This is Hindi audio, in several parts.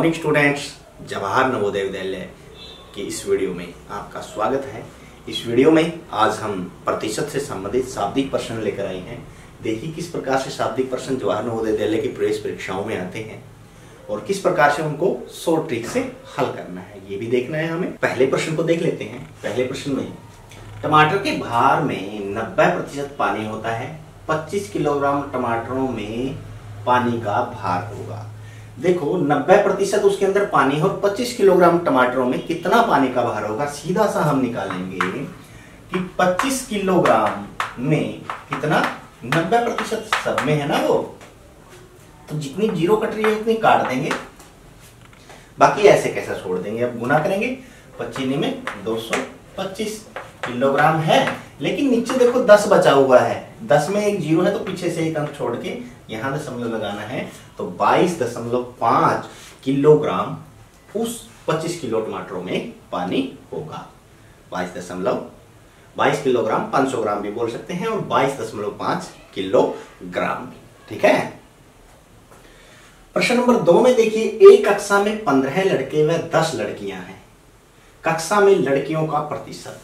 मॉर्निंग स्टूडेंट्स, जवाहर नवोदय विद्यालय की इस वीडियो में आपका स्वागत है। इस वीडियो में आज हम प्रतिशत से संबंधित शाब्दिक प्रश्न लेकर आए हैं। देखिए किस प्रकार से शाब्दिक प्रश्न जवाहर नवोदय विद्यालय की प्रवेश परीक्षाओं में आते हैं और किस प्रकार से उनको शॉर्ट ट्रिक से हल करना है, ये भी देखना है हमें। पहले प्रश्न को देख लेते हैं। पहले प्रश्न में टमाटर के भार में 90% पानी होता है, 25 किलोग्राम टमाटरों में पानी का भार होगा। देखो 90% उसके अंदर पानी है और 25 किलोग्राम टमाटरों में कितना पानी का भार होगा। सीधा सा हम निकालेंगे कि 25 किलोग्राम में कितना, 90% सब में है ना वो, तो जितनी जीरो कट रही है उतनी काट देंगे, बाकी ऐसे कैसा छोड़ देंगे। अब गुना करेंगे, 25 में 225 किलोग्राम है, लेकिन नीचे देखो 10 बचा हुआ है, 10 में एक जीरो है तो पीछे से एक अंक छोड़ के यहां दशमलव लगाना है, तो 22.5 किलोग्राम उस 25 किलो टमाटरों में पानी होगा। 22 किलोग्राम, 500 ग्राम भी बोल सकते हैं, और 22.5 किलोग्राम। ठीक है। प्रश्न नंबर 2 में देखिए, एक कक्षा में 15 लड़के व 10 लड़कियां हैं। कक्षा में लड़कियों का प्रतिशत।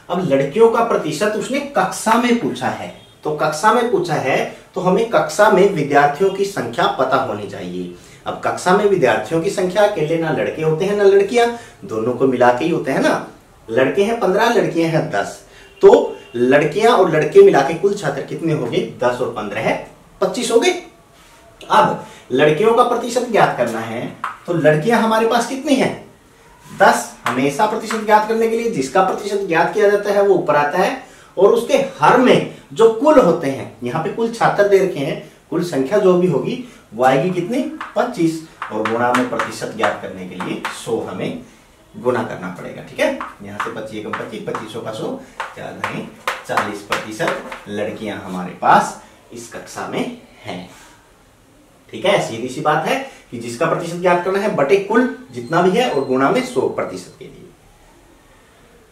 अब लड़कियों का प्रतिशत उसने कक्षा में पूछा है, तो कक्षा में पूछा है तो हमें कक्षा में विद्यार्थियों की संख्या पता होनी चाहिए। अब कक्षा में विद्यार्थियों की संख्या अकेले ना लड़के होते हैं ना लड़कियां, दोनों को मिला के ही होते हैं ना। लड़के हैं 15, लड़कियां हैं 10, तो लड़कियां और लड़के मिला के कुल छात्र कितने हो गए, 10 और 15 है 25 हो गए। अब लड़कियों का प्रतिशत ज्ञात करना है, तो लड़कियां हमारे पास कितनी हैं, 10। हमेशा प्रतिशत ज्ञात करने के लिए जिसका प्रतिशत ज्ञात किया जाता है वो ऊपर आता है, और उसके हर में जो कुल होते हैं, यहाँ पे कुल छात्र दे रखे हैं, कुल संख्या जो भी होगी वो आएगी कितनी, 25, और गुणा में प्रतिशत ज्ञात करने के लिए 100 हमें गुना करना पड़ेगा। ठीक है। यहाँ से 25 एकम 25, 2500 का 100, 40% लड़कियां हमारे पास इस कक्षा में हैं। ठीक है। सीधी सी बात है कि जिसका प्रतिशत ज्ञात करना है बटे कुल जितना भी है और गुणा में 100% के लिए।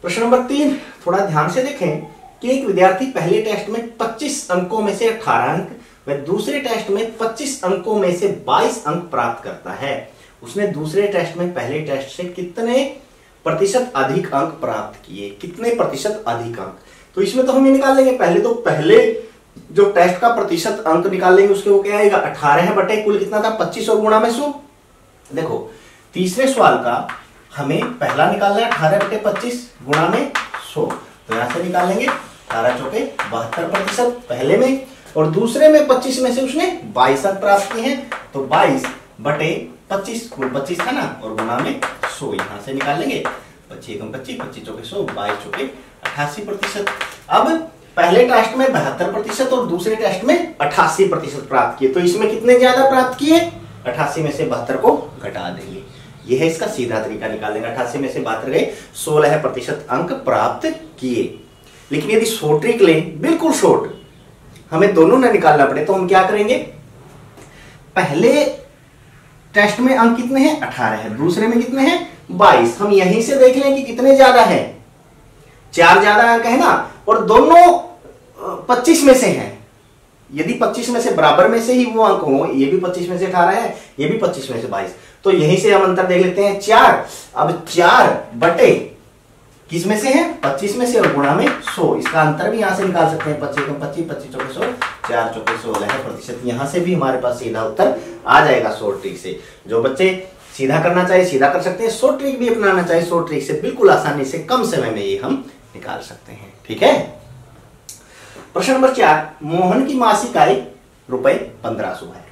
प्रश्न नंबर 3 थोड़ा ध्यान से देखें कि एक विद्यार्थी पहले टेस्ट में 25 अंकों में से 18 अंक व दूसरे टेस्ट में 25 अंकों में से 22 अंक प्राप्त करता है। उसने दूसरे टेस्ट में पहले टेस्ट से कितने प्रतिशत अधिक अंक प्राप्त किए, कितने प्रतिशत अधिक अंक। तो इसमें तो हम ये निकाल लेंगे, पहले जो टेस्ट का प्रतिशत अंक निकाल लेंगे उसके वो क्या आएगा, 18 बटे कुल कितना था, 25 और गुणा में 100। देखो तीसरे सवाल का हमें पहला निकालना है 18 बटे 25 गुणा में 100, तो यहां से निकाल लेंगे 18 चौके 72% पहले में, और दूसरे में 25 में से उसने 22 अंक प्राप्त किए हैं, तो 22 बटे 25 कुल 25 था ना, और गुणा में 100 यहां से निकाल लेंगे। 25 एकम 25, 25 चौके 100, 22 चौके 88%। अब पहले टेस्ट में 72% और दूसरे टेस्ट में 88% प्राप्त किए, तो इसमें कितने ज्यादा प्राप्त किए, 88 में से 72 को घटा देंगे। यह है इसका सीधा तरीका निकालने का। 88 में से 72 गए, 16% अंक प्राप्त किए। लेकिन यदि शॉर्ट ट्रिक लें, बिल्कुल शॉर्ट, हमें दोनों ना निकालना पड़े, तो हम क्या करेंगे, पहले टेस्ट में अंक कितने हैं, 18 है, दूसरे में कितने हैं, 22। हम यहीं से देख लें कि कितने ज्यादा है, 4 ज्यादा अंक है ना, और दोनों 25 में से हैं। यदि 25 में से बराबर में से ही वो अंक हो, ये भी 25 में से 18 है, ये भी 25 में से 22, तो यहीं से हम अंतर देख लेते हैं 4। अब 4 बटे किस में से है, 25 में से, और गुणा में 100। इसका अंतर भी यहां से निकाल सकते हैं, 25 एकम 25, 25 चौके 100, 4 चौके 16%। यहां से भी हमारे पास सीधा उत्तर आ जाएगा शॉर्ट ट्रिक से। जो बच्चे सीधा करना चाहे सीधा कर सकते हैं, शॉर्ट ट्रिक भी अपनाना चाहे शॉर्ट ट्रिक से बिल्कुल आसानी से कम समय में ये हम निकाल सकते हैं। ठीक है। प्रश्न नंबर 4, मोहन की मासिक आय रुपए 1500 है।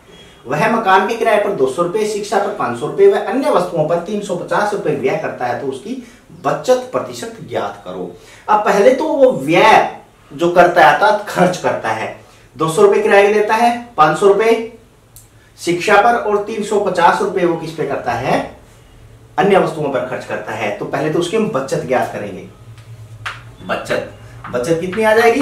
वह मकान के किराए पर 200 रुपए, शिक्षा पर 500 रुपए व अन्य वस्तुओं पर 350 रुपए व्यय करता है, तो उसकी बचत प्रतिशत ज्ञात करो। अब पहले तो वो व्यय जो करता है अर्थात खर्च करता है, 200 रुपए किराए देता है, 500 रुपए शिक्षा पर, और 350 रुपए वो किस पे करता है, अन्य वस्तुओं पर खर्च करता है। तो पहले तो उसकी हम बचत ज्ञात करेंगे। बचत कितनी आ जाएगी,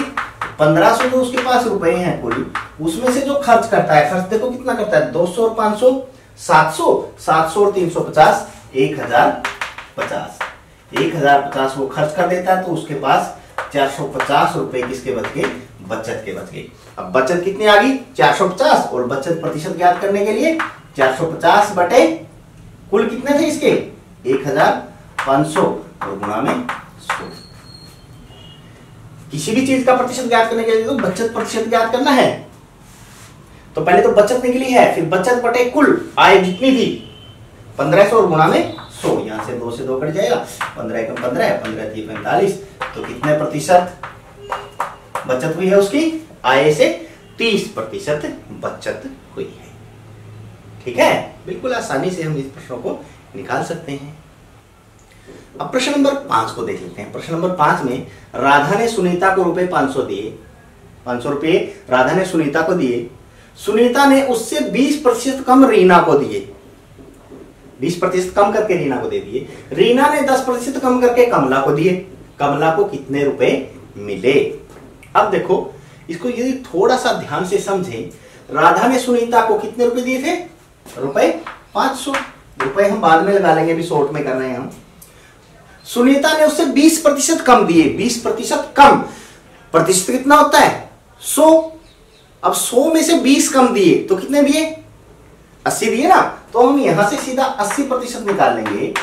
1500 जो उसके पास रुपए हैं कुल, उसमें से जो खर्च करता है, खर्च देखो कितना करता है, 200 और 500 700, 700 और 350 1050, 1050 वो खर्च कर देता है, तो उसके पास 450 रुपए किसके बच गए, बचत के बच गए। अब बचत कितनी आ गई, 450, और बचत प्रतिशत ज्ञात करने के लिए 450 बटे कुल कितने थे इसके 1500 और गुणा में 100। किसी भी चीज का प्रतिशत ज्ञात करने के लिए तो बचत प्रतिशत ज्ञात करना है। तो पहले तो बचत निकली है, फिर बचत बटे कुल आय जितनी थी 1500 और गुणा में 100। यहां से 2 से 2 कट जाएगा, 15 एकम 15, 15 3 45। तो कितने प्रतिशत बचत हुई है उसकी? आय से 30% बचत हुई है। ठीक है, बिल्कुल आसानी से हम इस प्रश्नों को निकाल सकते हैं। अब प्रश्न नंबर 5 को देख लेते हैं। प्रश्न नंबर 5 में राधा ने सुनीता को रुपए 500 दिए। 500 रुपए राधा ने सुनीता को दिए। सुनीता ने उससे 20% कम रीना को दिए। 20% कम करके रीना को दे दिए। रीना ने 10% कम करके कमला को दिए। कमला को कितने रुपए मिले? अब देखो, इसको यदि थोड़ा सा ध्यान से समझें, राधा ने सुनीता को कितने रुपए दिए थे? रुपए 500। रुपए हम बाद में लगा लेंगे, अभी शॉर्ट में कर रहे हैं हम। सुनीता ने उससे 20% कम दिए। 20% कम, प्रतिशत कितना होता है? 100। अब 100 में से 20 कम दिए तो कितने दिए? 80 दिए ना। तो हम यहां से सीधा 80% निकाल लेंगे,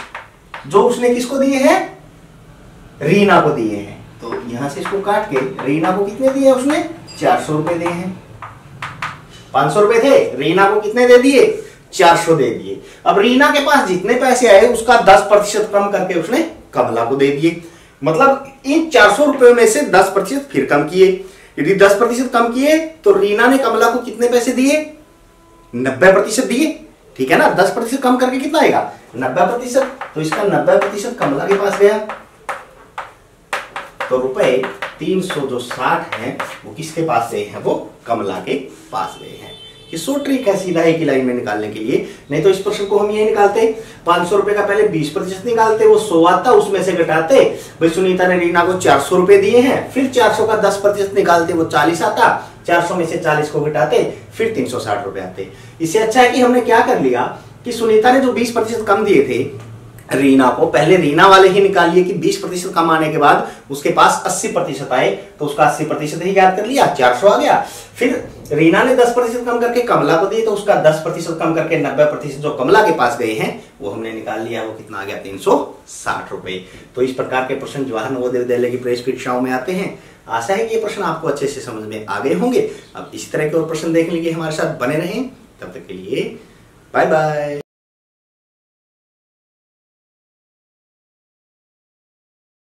जो उसने किसको दिए हैं? रीना को दिए हैं। तो यहां से इसको काट के रीना को कितने दिए उसने? 400 रुपए दिए हैं। 500 रुपए थे, रीना को कितने दे दिए? 400 दे दिए। अब रीना के पास जितने पैसे आए उसका 10% कम करके उसने कमला को दे दिए। मतलब इन 400 रुपए में से 10% फिर कम किए। यदि 10% कम किए तो रीना ने कमला को कितने पैसे दिए? 90% दिए। ठीक है ना, 10% कम करके कितना आएगा? 90%। तो इसका 90% कमला के पास गया। तो रुपए 300 जो 60 है वो किसके पास गए हैं? वो कमला के पास गए हैं। ये सो ट्रिक है सीधा एक ही लाइन में निकालने के लिए। नहीं तो इस प्रश्न को हम ये निकालते, 500 रुपए का पहले 20% निकालते, वो 100 आता, उसमें से घटाते। भाई सुनीता ने रीना को 400 रुपए दिए हैं, फिर 400 का 10% निकालते, वो 40 आता, 400 में से 40 को घटाते, फिर 360 रुपए आते। इससे अच्छा है कि हमने क्या कर लिया कि सुनीता ने जो 20% कम दिए थे रीना को, पहले रीना वाले ही निकालिए कि 20% कम आने के बाद उसके पास 80% आए, तो उसका 80% ही याद कर लिया, 400 आ गया। फिर रीना ने 10% कम करके कमला को दिए, तो उसका 10% कम करके 90% जो कमला के पास गए हैं वो हमने निकाल लिया। वो कितना आ गया? 360 रुपए। तो इस प्रकार के प्रश्न जवाहर नवोदय विद्यालय की प्रवेश परीक्षाओं में आते हैं। आशा है कि ये प्रश्न आपको अच्छे से समझ में आ गए होंगे। अब इसी तरह के और प्रश्न देखने के लिए हमारे साथ बने रहें। तब तक के लिए बाय बाय।